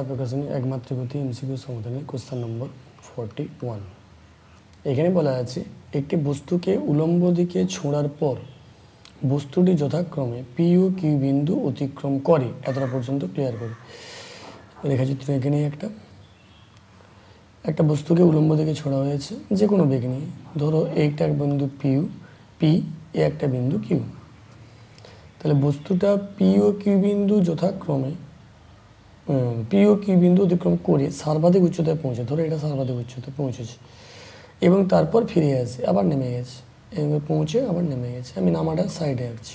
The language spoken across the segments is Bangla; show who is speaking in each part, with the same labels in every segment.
Speaker 1: প্রকাশনী একমাত্র গতি এমসিকিউ সমাধানের কোশ্চেন নম্বর 41। এখানে বলা আছে একটি বস্তুকে উলম্ব দিকে ছোঁড়ার পর বস্তুটি যথাক্রমে পি ও কিউ বিন্দু অতিক্রম করে, এতটা পর্যন্ত ক্লিয়ার করে। রেখাচিত্র এখানে একটা বস্তুকে উলম্ব দিকে ছোড়া হয়েছে যে কোনো বেগ নিয়ে, ধরো এইটা এক বিন্দু পি এ একটা বিন্দু কিউ। তাহলে বস্তুটা পি ও কিউ বিন্দু যথাক্রমে পি ও কিউ বিন্দু অতিক্রম করে সর্বাধিক উচ্চতায় পৌঁছে, ধরো এটা সর্বাধিক উচ্চতায় পৌঁছেছে এবং তারপর ফিরে আসে, আবার নেমে গেছে, এবার পৌঁছে আবার নেমে গেছে, আমি নামাটা সাইডে আঁকছি,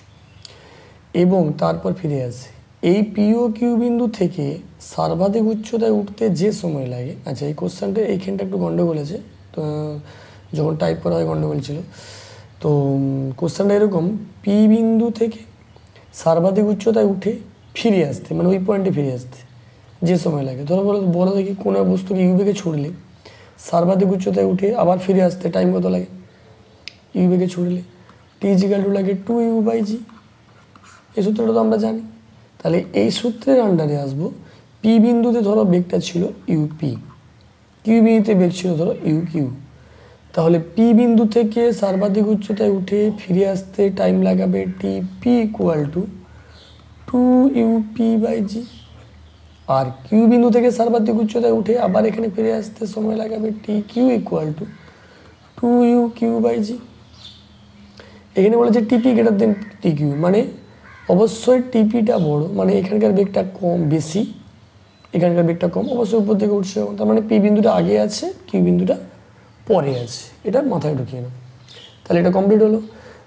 Speaker 1: এবং তারপর ফিরে আসে। এই পি ও কিউ বিন্দু থেকে সর্বাধিক উচ্চতায় উঠতে যে সময় লাগে, আচ্ছা এই কোশ্চেনটা এইখানটা একটু গন্ডগোল আছে, তো যখন টাইপ করা হয় গন্ডগোল ছিল। তো কোশ্চেনটা এরকম, পি বিন্দু থেকে সর্বাধিক উচ্চতায় উঠে ফিরে আসতে, মানে ওই পয়েন্টে ফিরে আসতে যে সময় লাগে, ধরো বলো দেখি কোনো বস্তুকে ইউ বেগে ছুড়লে সর্বাধিক উচ্চতায় উঠে আবার ফিরে আসতে টাইম কত লাগে? ইউ বেগে ছুড়লে টি ইজিক্যাল টু লাগে 2u/g। এই সূত্রটা তো আমরা জানি। তাহলে এই সূত্রের আন্ডারে আসবো, পি বিন্দুতে ধরো বেগটা ছিল ইউপি, কিউ বিন্দুতে বেগ ছিল ধরো ইউ কিউ। তাহলে পি বিন্দু থেকে সর্বাধিক উচ্চতায় উঠে ফিরে আসতে টাইম লাগাবে টিপি equal to 2u/p/g, R Q বিন্দু থেকে সর্বাধিক উচ্চতায় উঠে আবার এখানে ফিরে আসতে সময় লাগাবে T Q equal two 2u/q/g। এখানে বলেছে টিপি গ্রেটার দেন টি কিউ, মানে অবশ্যই টিপিটা বড়, মানে এখানকার বেগটা কম, বেশি এখানকার বেগটা কম, অবশ্যই উপর থেকে উঠছে, তার মানে পি বিন্দুটা আগে আছে, কিউ বিন্দুটা পরে আছে, এটা মাথায় ঢুকিয়ে নাও। তাহলে এটা কমপ্লিট হলো।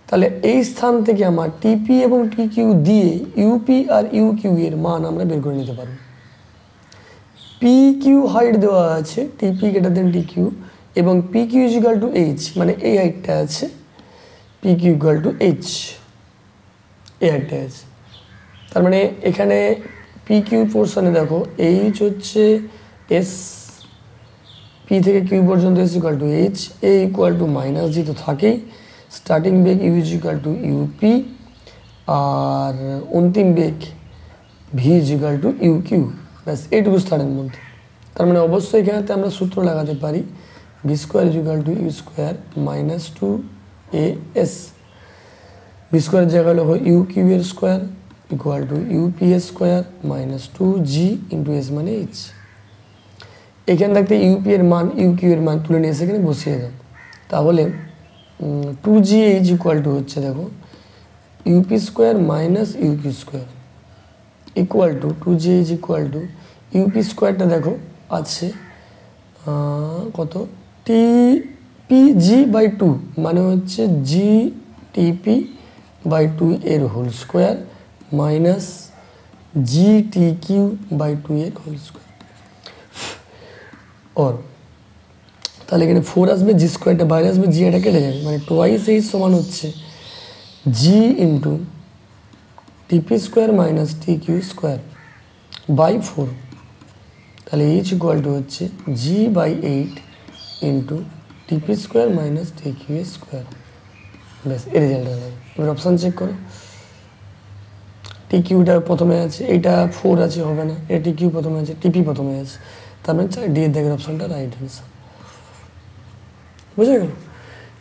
Speaker 1: তাহলে এই স্থান থেকে আমার টিপি এবং টি কিউ দিয়ে ইউপি আর ইউ কিউ এর মান আমরা বের করে নিতে পারবো। পি কিউ হাইট দেওয়া আছে TP greater than T Q, এবং P Q equal to H, মানে এই হাইটটা আছে, P Q equal to H, এই হাইটটা আছে। তার মানে এখানে পি কিউ পোর্শনে দেখো এইচ হচ্ছে এস, পি থেকে কিউ পর্যন্ত S equal to H, A equal to minus G তো থাকেই, স্টার্টিং বেগ U is equal to U P, আর অন্তিম বেগ V is equal to U Q. ব্যাস এইটুকু স্থানের মধ্যে। তার মানে অবশ্যই এখানেতে আমরা সূত্র লাগাতে পারি, V square is equal to U square minus 2as, V square জায়গা হলো ইউ কিউ এর স্কোয়ার ইকুয়াল টু ইউপি এর square minus 2g into S মানে এইচ। এখানে থাকতে ইউপি এর মান ইউ কিউ এর মান তুলে নিয়ে এসে এখানে বসিয়ে দাও, তাহলে 2gh ইকুয়াল টু হচ্ছে দেখো U P square minus U Q square equal to 2gh equal to U P স্কোয়ারটা দেখো আছে কত, টি/2 মানে হচ্ছে জি টিপি/2 এর হোল স্কোয়ার মাইনাস জি টি কিউ/2 এর হোল স্কোয়ার। ওর তাহলে এখানে 4 আসবে, জি স্কোয়ারটা বাইরে আসবে, জি এটা কেটে যাবে, মানে টোয়াইস এইচ সমান হচ্ছে G into TP square minus T Q square by 4। তাহলে এইচ ইকুয়াল টু হচ্ছে g/8 into TP square minus T Q square. ব্যাস এর রেজাল্ট হবে। এবার অপশান চেক করো, টি কিউটা প্রথমে আছে, এইটা 4 আছে, হবে না, এটা টি কিউ প্রথমে আছে, টিপি প্রথমে আছে, তার মানে ডি এর দেখের অপশানটা রাইট অ্যান্সার। বুঝে গেল?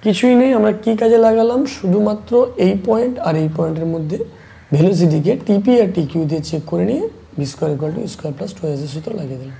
Speaker 1: কিছুই নেই, আমরা কি কাজে লাগালাম, শুধুমাত্র এই পয়েন্ট আর এই পয়েন্টের মধ্যে ভেলোসিটিকে টিপি আর টি কিউ দিয়ে চেক করে নিয়ে V square equal two square plus 2as সূত্র লাগিয়ে দিলাম।